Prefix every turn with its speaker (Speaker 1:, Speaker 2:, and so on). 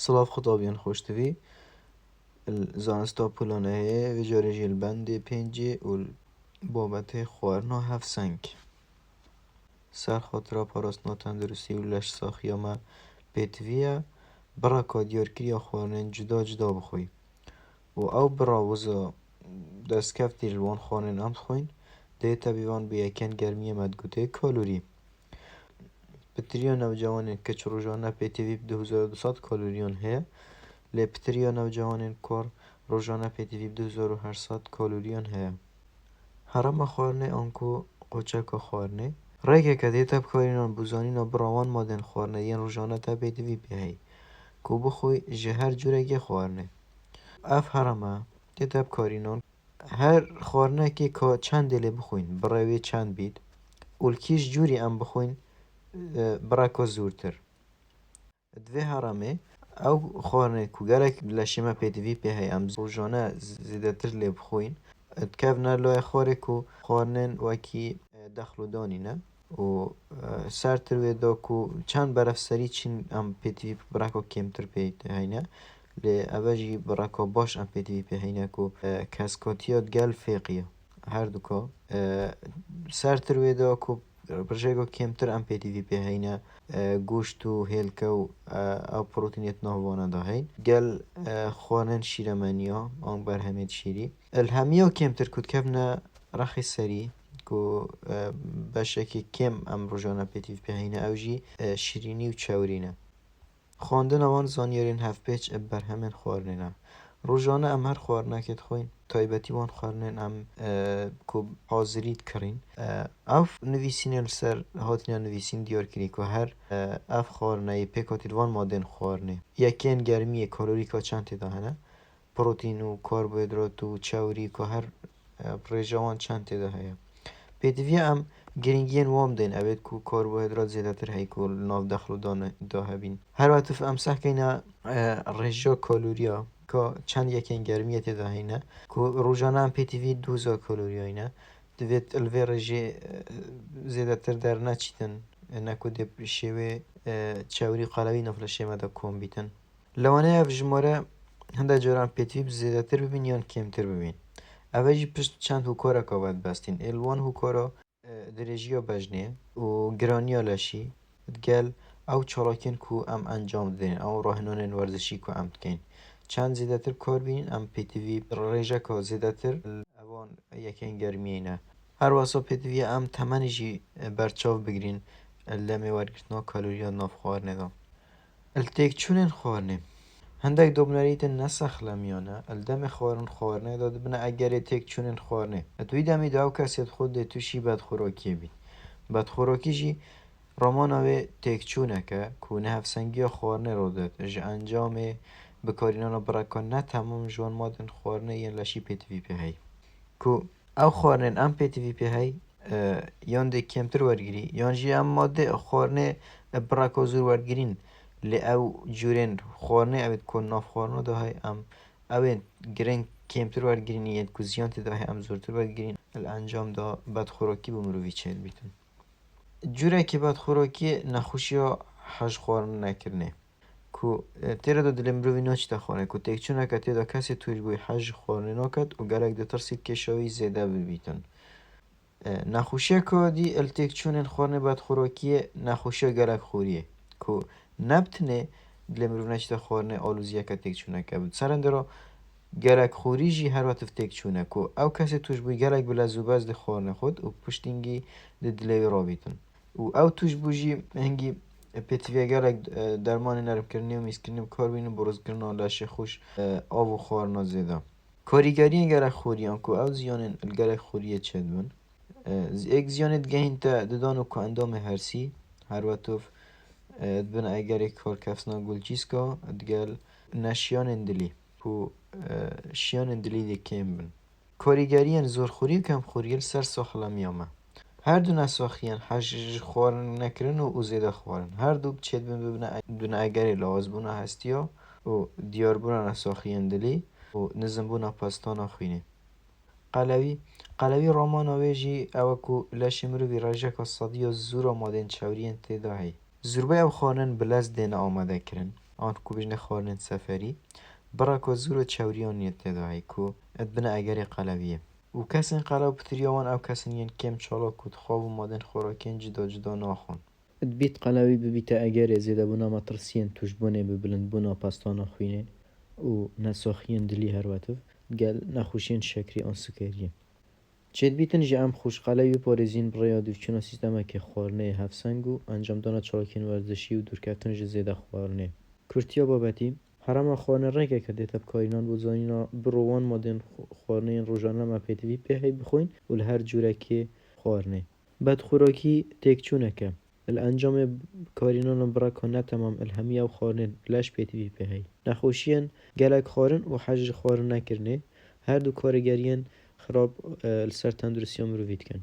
Speaker 1: سلاف خطابیان خوشتوی زانستا پولانه و جارجی البند پینجی و بابت خوارنا هفت سنگ سر خاطرا پاراستنا تندرستی و لش ساخیاما پیتویه برا که دیارکریا خوارنن جدا جدا بخوی و او برا وزا دستکفتی جلوان خوارنن امت خوین دیتا بیوان بیاکن گرمی مدگوته کالوری پتریا نوجوانین کچ روزانه پیتوی 2200 کالوریون هه لی پتریا نوجوانین کار روزانه پیتوی 2800 کالوریون هه هرما خوارنه آنکو قوچک خوارنه رایگه که دیتا بکارینان بوزانین و براوان مادن خوارنه ین روزانه تا پیتوی بیهی کو بخوی جهر جورگی خوارنه اف هرما دیتا بکارینان هر خوارنه که چند دلی بخوین برای چند بید اولکیش جوری ام بخوین برای زورتر دوی هرمه او خوارنه کو گلک لشیمه پیتوی پیهی ام روزانه زیده تر لی بخوین اتکاف نرلوه خواره کو خوارنن وکی دخلو دانینه و سر تروی دا کو چند برف سری چین ام پیتوی براکو کمتر پیهینه لی اوجی براکو باش ام پیتوی پیهینه کو کسکاتیات گل فیقیه هر دوکا سر تروی دا کو برژگو کمتر ام پیتوی پیهینه گوشت و هیلکه و او پروتینیت نهوانه دا هین گل خوانن شیرمانیا آن برهمید شیری الهمیو کمتر کد کفنه رخی سری کو بشکی کم ام روزانه پیتوی پیهینه اوجی شیرینی و چاورینه خواندن آوان زانیارین هفت پیچ برهمن خوارنه روزانه ام هر خوارنه کت خوین تایبتی وان خوارنن ام کو حاضرید کرین اف نویسین السر هاتینا نویسین دیار کری که هر اف خوارنه پیکاتید وان مادن خوارنه یکین گرمی کالوریکا چند تداهنه پروتین و کربوهیدرات و چاوری که هر پریجوان چند تداهه پیتوی ام گرینگین وام دین اوید کو کربوهیدرات زیاده تر هی کو ناف دخلو داه بین هر وقت ام سحکینا رژا کالوریا که چند یکین گرمیه تداهینه کو روزانه ام پیتوی 2000 کالوریایینه دوید الوی رژی زیاده تر در نچیدن نکو دب شوی چاوری قلبی نفلشه مده کم بیتن لوانه اف جماره هنده جارم پیتوی زیاده تر ببین یا کمتر ببین اولی پشت چند هوکارا کاوت بستین الوان هوکارا درجیا بجنه و گرانیا لشی دگل او چالاکین کو ام انجام دین او راهنان ورزشی کو ام دکین چند زیاده تر کار بین ام پیتوی رژه که زیاده تر اوان یکین گرمیه نه هر واسه پیتوی ام تمنجی برچاو بگیرین لمه ورگرتنا کالوریا ناف خوار ندام التیک چونین خوارنه هندک دوبناریت نسخ لمیانه الدم خوارنه داد بنا اگر تک چونین خوارنه اتوی دمی داو کسیت خود توشی بدخوراکی بید بدخوراکی جی رامانوی تک چونه که کونه هفسنگی خوارنه رو داد اج انجام بکارینانا برکان نه تمام جوان مادن خوارنه ین لشی پیتوی پیهی کو او خوارنن ام پیتوی پیهی یان ده کمتر ورگیری یان جی ام ماده خوارنه برکا زور ورگیرین لی او جورین خوارنه اوید کن ناف خوارنه ده های ام اوید گرین کمتر ورگیرین ید کو زیانت ده های ام زورتر ورگیرین الانجام ده بدخوراکی بمروی چهل بیتون جوره که بدخوراکی نخوشی ها حج خوارنه نکرنه کو تیره دا دل مروی ناچی تا خوارنه کو تک چونه که تیره دا کسی توش بوی حج خوارنه ناکد و گلک ده ترسید که شوی زیده ببیتن نخوشی که دی التک چونین خوارنه بدخوراکی نخوشی گلک خوریه کو نبتنه دل مروی ناچی تا خوارنه آلوزیه که تک چونه که بود سرنده را گلک خوری جی هر وقت تک چونه کو او کسی توش بوی گلک بلا زوباز ده خوارنه خود و پشتینگی ده دلوی را بیتن و او توش بوجی هنگی پیتوی گلک درمان نرم کرنی و میز کرنی و کار بینو بروز کرنه و لشه خوش آب و خوارنا زیده کاریگری گلک خوریان کو او زیانن گلک خوریه چد بون ایک زیانت گهین تا ددانو که اندام هرسی هر وقت بنا اگر یک کار کفسنا گلچیز که دگل نشیان اندلی کو شیان اندلی دی کم بن کاریگری زور خوری و کم خوری سر ساخلمی آمه هر دو نساخیان حج خوارن نکرن و زیده خوارن هر دو چید بنا اگری لواز بونا هستیا و دیار بونا نساخیان دلی و نظم بونا پستانا خوینه قلوی رامان آویجی او کو لشی مروی راجک صدی و زور آمادن چورین تیداهی زوربای او خوانن بلز دین آماده کرن آن کو بجنه خواردن سفری برا که زور چوریان نیت تداعی که ادبنا اگری قلبیه و کسین قلب بتریوان او کسین ین کم چالا کود خواب و مادن خوراکین جدا جدا ناخون بیت قلبی ببیت اگر زیده بنا مطرسین توش بونه ببلند بنا پستانا خوینه و نساخین دلی هر وقت گل نخوشین شکری آن سکریه چید بیتن جه ام خوش قلبی پارزین برای دوچنا سیستمه که خوارنه هفسنگ و انجام دانا چالاکین ورزشی و دورکتن جه زیده خوارنه کرتیا بابتی حرام خوارنه رنگه که دیتا بکارینان بود زانینا بروان مادن خوارنه این روزانه ما پیتوی پیهی بخوین و لهر جوره که خوارنه بد خوراکی تکچونه که الانجام کارینان برا کنه تمام الهمیه و خوارنه لش پیتوی پیهی نخوشین گلک خوارن و حج خوارن نکرنه هر دو کارگرین خراب السر تندرسیام رو وید کن